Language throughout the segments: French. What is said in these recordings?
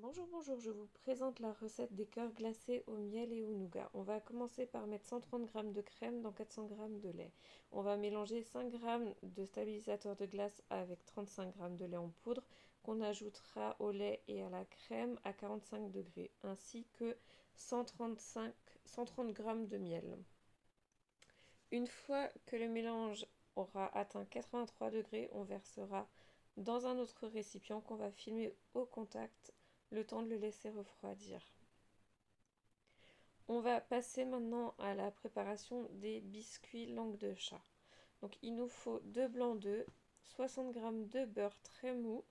Bonjour, bonjour, je vous présente la recette des cœurs glacés au miel et au nougat. On va commencer par mettre 130 g de crème dans 400 g de lait. On va mélanger 5 g de stabilisateur de glace avec 35 g de lait en poudre qu'on ajoutera au lait et à la crème à 45 degrés, ainsi que 130 g de miel. Une fois que le mélange aura atteint 83 degrés, on versera dans un autre récipient qu'on va filmer au contact le temps de le laisser refroidir. On va passer maintenant à la préparation des biscuits langue de chat. Donc il nous faut 2 blancs d'œufs, 60 g de beurre très mou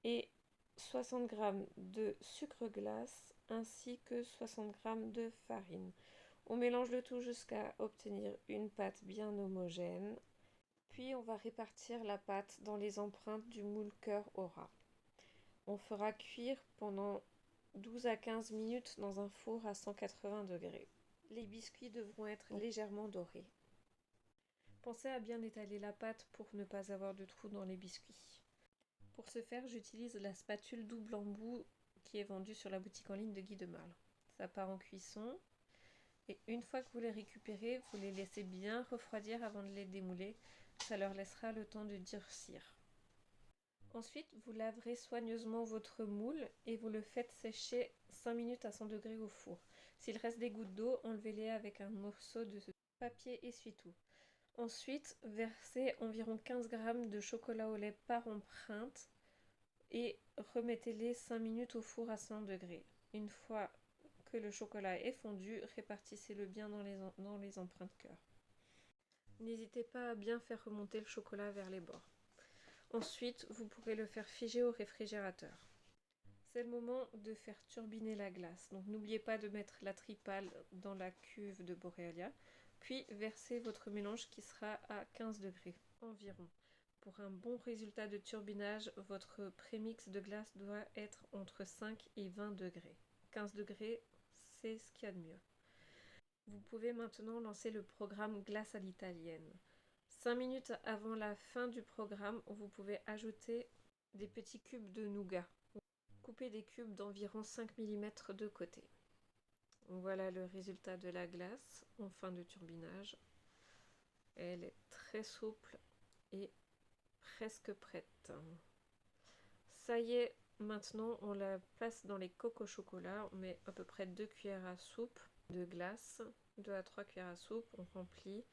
et 60 g de sucre glace ainsi que 60 g de farine. On mélange le tout jusqu'à obtenir une pâte bien homogène. Puis on va répartir la pâte dans les empreintes du moule cœur Aura. On fera cuire pendant 12 à 15 minutes dans un four à 180 degrés. Les biscuits devront être légèrement dorés. Pensez à bien étaler la pâte pour ne pas avoir de trous dans les biscuits. Pour ce faire, j'utilise la spatule double embout qui est vendue sur la boutique en ligne de Guy de Marle. Ça part en cuisson. Et une fois que vous les récupérez, vous les laissez bien refroidir avant de les démouler. Ça leur laissera le temps de durcir. Ensuite, vous laverez soigneusement votre moule et vous le faites sécher 5 minutes à 100 degrés au four. S'il reste des gouttes d'eau, enlevez-les avec un morceau de papier essuie-tout. Ensuite, versez environ 15 g de chocolat au lait par empreinte et remettez-les 5 minutes au four à 100 degrés. Une fois que le chocolat est fondu, répartissez-le bien dans les empreintes cœur. N'hésitez pas à bien faire remonter le chocolat vers les bords. Ensuite, vous pourrez le faire figer au réfrigérateur. C'est le moment de faire turbiner la glace. Donc n'oubliez pas de mettre la tripale dans la cuve de Borealia, puis versez votre mélange qui sera à 15 degrés environ. Pour un bon résultat de turbinage, votre prémix de glace doit être entre 5 et 20 degrés. 15 degrés, c'est ce qu'il y a de mieux. Vous pouvez maintenant lancer le programme glace à l'italienne. 5 minutes avant la fin du programme, vous pouvez ajouter des petits cubes de nougat. Coupez des cubes d'environ 5 mm de côté. Voilà le résultat de la glace en fin de turbinage. Elle est très souple et presque prête. Ça y est, maintenant on la place dans les coques au chocolat. On met à peu près 2 cuillères à soupe de glace, 2 à 3 cuillères à soupe, on remplit.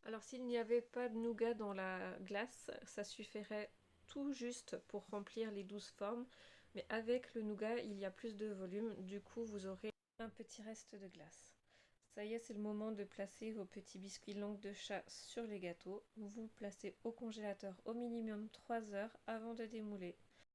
Alors s'il n'y avait pas de nougat dans la glace, ça suffirait tout juste pour remplir les 12 formes, mais avec le nougat il y a plus de volume, du coup vous aurez un petit reste de glace. Ça y est, c'est le moment de placer vos petits biscuits langue de chat sur les gâteaux. Vous placez au congélateur au minimum 3 heures avant de démouler.